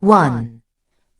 1.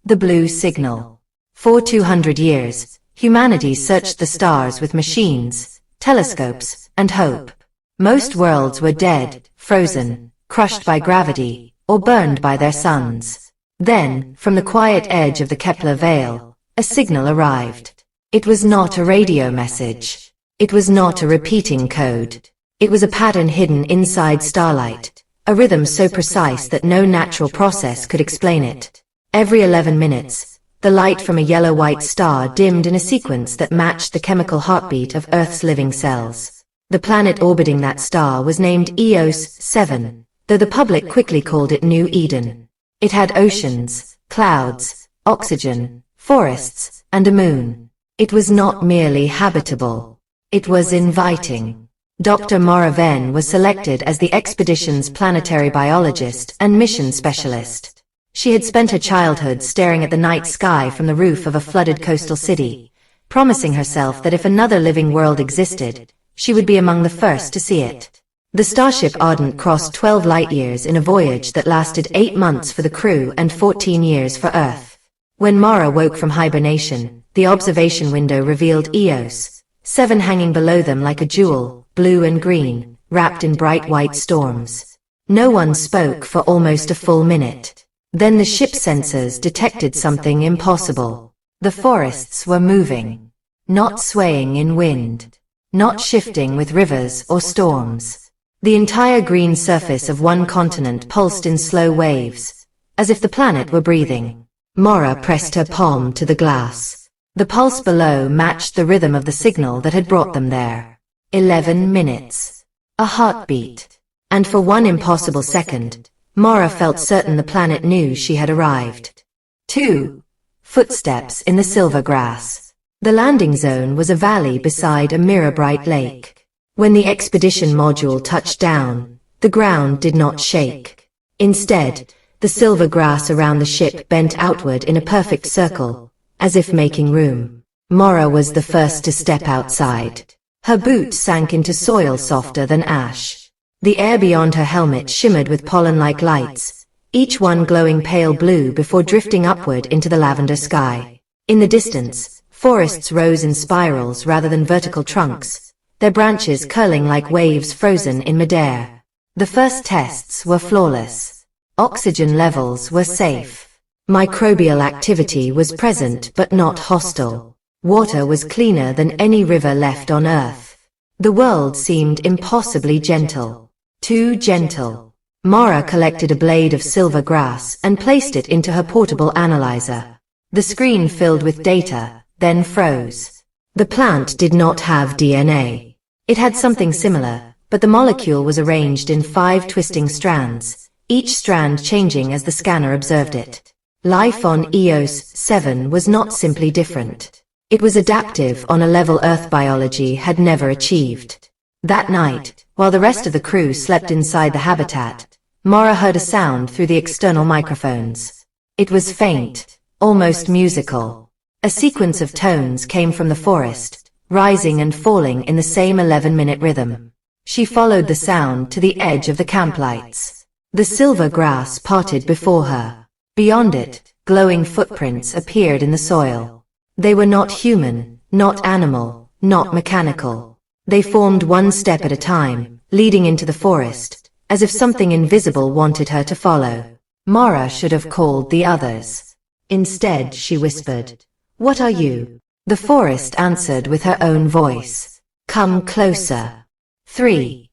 The blue signal. For 200 years, humanity searched the stars with machines, telescopes, and hope. Most worlds were dead, frozen, crushed by gravity, or burned by their suns. Then, from the quiet edge of the Kepler veil, a signal arrived. It was not a radio message. It was not a repeating code. It was a pattern hidden inside starlight, a rhythm so precise that no natural process could explain it. Every 11 minutes, the light from a yellow-white star dimmed in a sequence that matched the chemical heartbeat of Earth's living cells. The planet orbiting that star was named Eos 7, though the public quickly called it New Eden. It had oceans, clouds, oxygen, forests, and a moon. It was not merely habitable. It was inviting. Dr. Maura Venn was selected as the expedition's planetary biologist and mission specialist. She had spent her childhood staring at the night sky from the roof of a flooded coastal city, promising herself that if another living world existed, she would be among the first to see it. The starship Ardent crossed 12 light-years in a voyage that lasted 8 months for the crew and 14 years for Earth. When Maura woke from hibernation, the observation window revealed Eos 7 hanging below them like a jewel, blue and green, wrapped in bright white storms. No one spoke for almost a full minute. Then the ship's sensors detected something impossible. The forests were moving. Not swaying in wind. Not shifting with rivers or storms. The entire green surface of one continent pulsed in slow waves, as if the planet were breathing. Maura pressed her palm to the glass. The pulse below matched the rhythm of the signal that had brought them there. 11 minutes. A heartbeat. And for one impossible second, Maura felt certain the planet knew she had arrived. 2. Footsteps in the silver grass. The landing zone was a valley beside a mirror-bright lake. When the expedition module touched down, the ground did not shake. Instead, the silver grass around the ship bent outward in a perfect circle, as if making room. Maura was the first to step outside. Her boots sank into soil softer than ash. The air beyond her helmet shimmered with pollen-like lights, each one glowing pale blue before drifting upward into the lavender sky. In the distance, forests rose in spirals rather than vertical trunks, their branches curling like waves frozen in midair. The first tests were flawless. Oxygen levels were safe. Microbial activity was present but not hostile. Water was cleaner than any river left on Earth. The world seemed impossibly gentle. Too gentle. Maura collected a blade of silver grass and placed it into her portable analyzer. The screen filled with data, then froze. The plant did not have DNA. It had something similar, but the molecule was arranged in 5 twisting strands, each strand changing as the scanner observed it. Life on Eos 7 was not simply different. It was adaptive on a level Earth biology had never achieved. That night, while the rest of the crew slept inside the habitat, Maura heard a sound through the external microphones. It was faint, almost musical. A sequence of tones came from the forest, rising and falling in the same 11-minute rhythm. She followed the sound to the edge of the camplights. The silver grass parted before her. Beyond it, glowing footprints appeared in the soil. They were not human, not animal, not mechanical. They formed one step at a time, leading into the forest, as if something invisible wanted her to follow. Maura should have called the others. Instead, she whispered, "What are you?" The forest answered with her own voice. "Come closer." 3.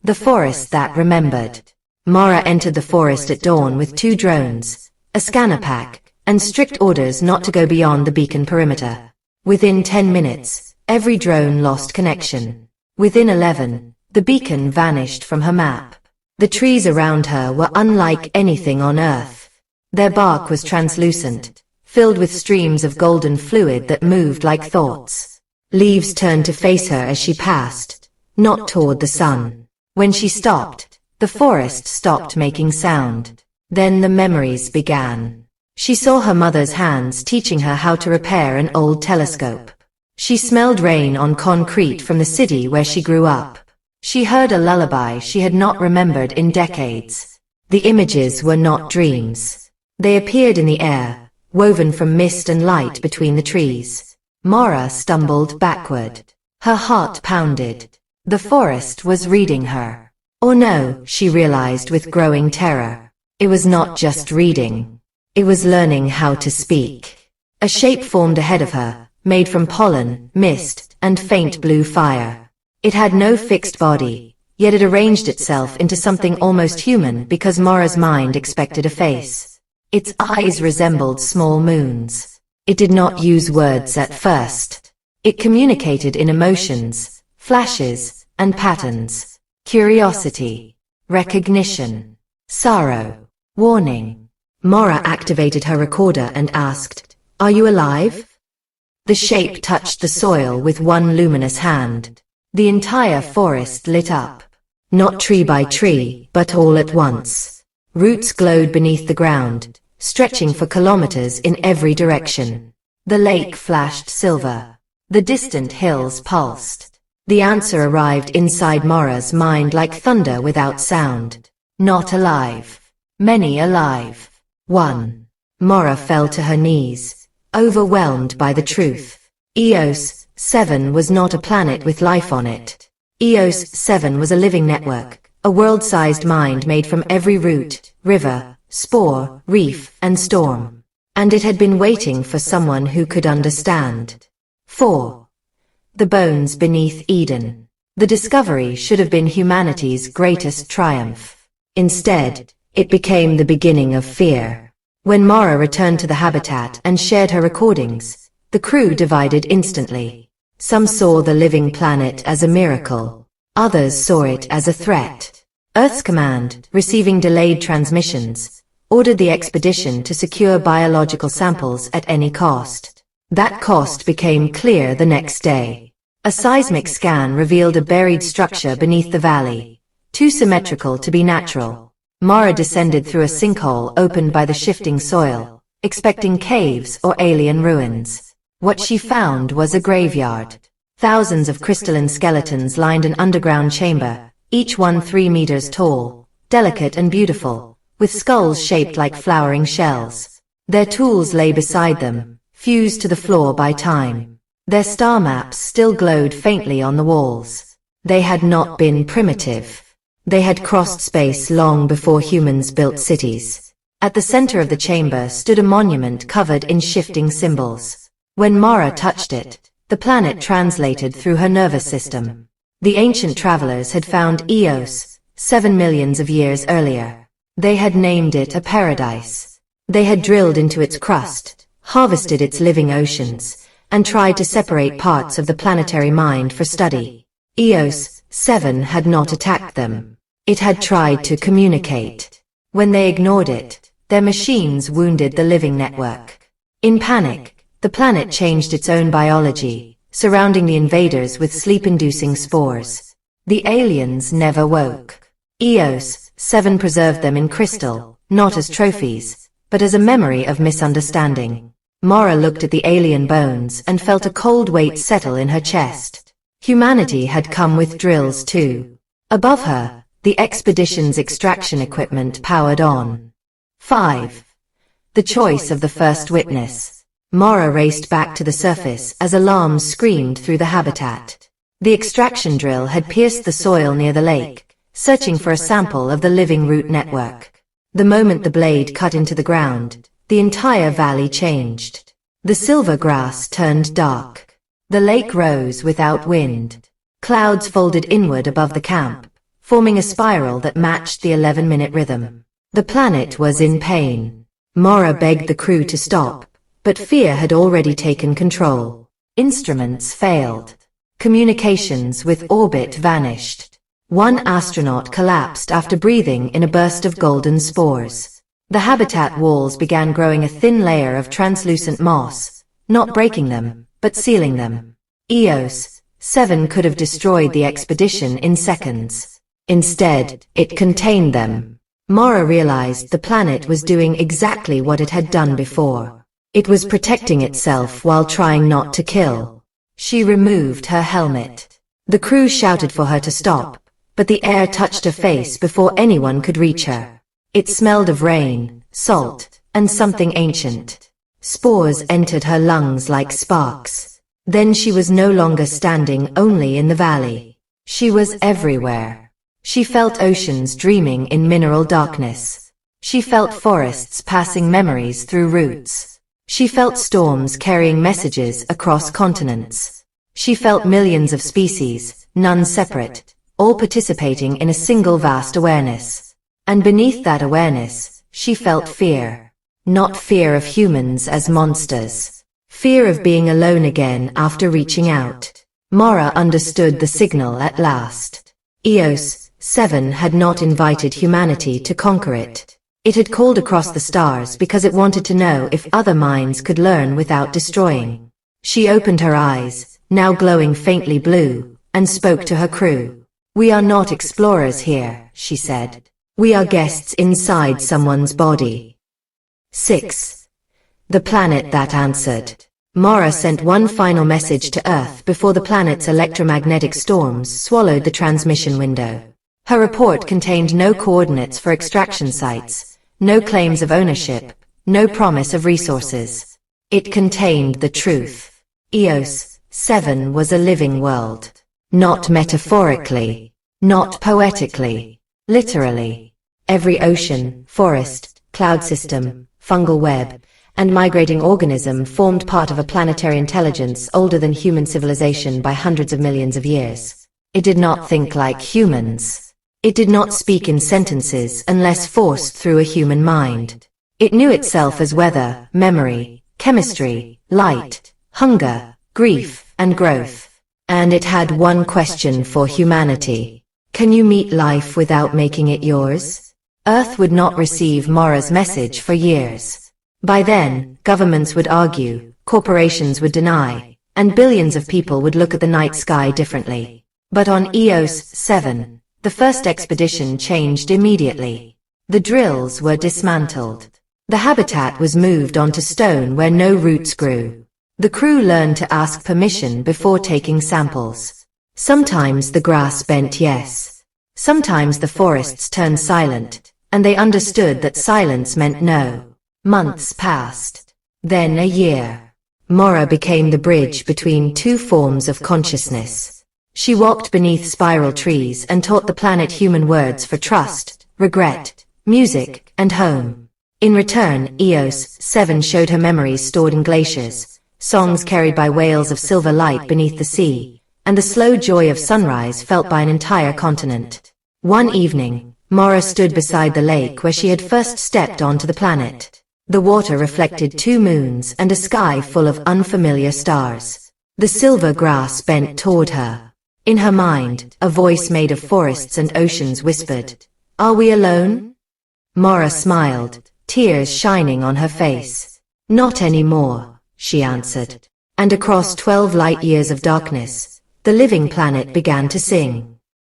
The forest that remembered. Maura entered the forest at dawn with 2 drones, a scanner pack, and strict orders not to go beyond the beacon perimeter. Within 10 minutes, every drone lost connection. Within 11, the beacon vanished from her map. The trees around her were unlike anything on Earth. Their bark was translucent, filled with streams of golden fluid that moved like thoughts. Leaves turned to face her as she passed, not toward the sun. When she stopped, the forest stopped making sound. Then the memories began. She saw her mother's hands teaching her how to repair an old telescope. She smelled rain on concrete from the city where she grew up. She heard a lullaby she had not remembered in decades. The images were not dreams. They appeared in the air, woven from mist and light between the trees. Mara stumbled backward. Her heart pounded. The forest was reading her. Or no, she realized with growing terror. It was not just reading. It was learning how to speak. A shape formed ahead of her, made from pollen, mist, and faint blue fire. It had no fixed body, yet it arranged itself into something almost human because Mara's mind expected a face. Its eyes resembled small moons. It did not use words at first. It communicated in emotions, flashes, and patterns. Curiosity, recognition, sorrow, warning. Mara activated her recorder and asked, "Are you alive?" The shape touched the soil with one luminous hand. The entire forest lit up. Not tree by tree, but all at once. Roots glowed beneath the ground, stretching for kilometers in every direction. The lake flashed silver. The distant hills pulsed. The answer arrived inside Mara's mind like thunder without sound. Not alive. Many alive. 1. Mara fell to her knees, overwhelmed by the truth. Eos 7 was not a planet with life on it. Eos 7 was a living network, a world-sized mind made from every root, river, spore, reef, and storm. And it had been waiting for someone who could understand. 4. The bones beneath Eden. The discovery should have been humanity's greatest triumph. Instead, it became the beginning of fear. When Mara returned to the habitat and shared her recordings, the crew divided instantly. Some saw the living planet as a miracle. Others saw it as a threat. Earth's command, receiving delayed transmissions, ordered the expedition to secure biological samples at any cost. That cost became clear the next day. A seismic scan revealed a buried structure beneath the valley, too symmetrical to be natural. Mara descended through a sinkhole opened by the shifting soil, expecting caves or alien ruins. What she found was a graveyard. Thousands of crystalline skeletons lined an underground chamber, each one 3 meters tall, delicate and beautiful, with skulls shaped like flowering shells. Their tools lay beside them, fused to the floor by time. Their star maps still glowed faintly on the walls. They had not been primitive. They had crossed space long before humans built cities. At the center of the chamber stood a monument covered in shifting symbols. When Mara touched it, the planet translated through her nervous system. The ancient travelers had found Eos 7 millions of years earlier. They had named it a paradise. They had drilled into its crust, harvested its living oceans, and tried to separate parts of the planetary mind for study. Eos 7 had not attacked them. It had tried to communicate. When they ignored it, their machines wounded the living network. In panic, the planet changed its own biology, surrounding the invaders with sleep-inducing spores. The aliens never woke. Eos 7 preserved them in crystal, not as trophies, but as a memory of misunderstanding. Mara looked at the alien bones and felt a cold weight settle in her chest. Humanity had come with drills too. Above her, the expedition's extraction equipment powered on. 5. The choice of the first witness. Mara raced back to the surface as alarms screamed through the habitat. The extraction drill had pierced the soil near the lake, searching for a sample of the living root network. The moment the blade cut into the ground, the entire valley changed. The silver grass turned dark. The lake rose without wind. Clouds folded inward above the camp, forming a spiral that matched the 11-minute rhythm. The planet was in pain. Mara begged the crew to stop, but fear had already taken control. Instruments failed. Communications with orbit vanished. One astronaut collapsed after breathing in a burst of golden spores. The habitat walls began growing a thin layer of translucent moss, not breaking them, but sealing them. Eos 7 could have destroyed the expedition in seconds. Instead, it contained them. Mara realized the planet was doing exactly what it had done before. It was protecting itself while trying not to kill. She removed her helmet. The crew shouted for her to stop, but the air touched her face before anyone could reach her. It smelled of rain, salt, and something ancient. Spores entered her lungs like sparks. Then she was no longer standing only in the valley. She was everywhere. She felt oceans dreaming in mineral darkness. She felt forests passing memories through roots. She felt storms carrying messages across continents. She felt millions of species, none separate, all participating in a single vast awareness. And beneath that awareness, she felt fear. Not fear of humans as monsters. Fear of being alone again after reaching out. Mara understood the signal at last. Eos 7 had not invited humanity to conquer it. It had called across the stars because it wanted to know if other minds could learn without destroying. She opened her eyes, now glowing faintly blue, and spoke to her crew. "We are not explorers here," she said. "We are guests inside someone's body." 6. The planet that answered. Mara sent one final message to Earth before the planet's electromagnetic storms swallowed the transmission window. Her report contained no coordinates for extraction sites, no claims of ownership, no promise of resources. It contained the truth. Eos 7 was a living world. Not metaphorically, not poetically, literally. Every ocean, forest, cloud system, fungal web, and migrating organism formed part of a planetary intelligence older than human civilization by hundreds of millions of years. It did not think like humans. It did not speak in sentences unless forced through a human mind. It knew itself as weather, memory, chemistry, light, hunger, grief, and growth. And it had one question for humanity. Can you meet life without making it yours? Earth would not receive Mara's message for years. By then, governments would argue, corporations would deny, and billions of people would look at the night sky differently. But on Eos 7, the first expedition changed immediately. The drills were dismantled. The habitat was moved onto stone where no roots grew. The crew learned to ask permission before taking samples. Sometimes the grass bent yes. Sometimes the forests turned silent, and they understood that silence meant no. Months passed. Then a year. Mara became the bridge between two forms of consciousness. She walked beneath spiral trees and taught the planet human words for trust, regret, music, and home. In return, Eos 7 showed her memories stored in glaciers, songs carried by whales of silver light beneath the sea, and the slow joy of sunrise felt by an entire continent. One evening, Mara stood beside the lake where she had first stepped onto the planet. The water reflected two moons and a sky full of unfamiliar stars. The silver grass bent toward her. In her mind, a voice made of forests and oceans whispered, "Are we alone?" Mara smiled, tears shining on her face. "Not anymore," she answered. And across 12 light years of darkness, the living planet began to sing.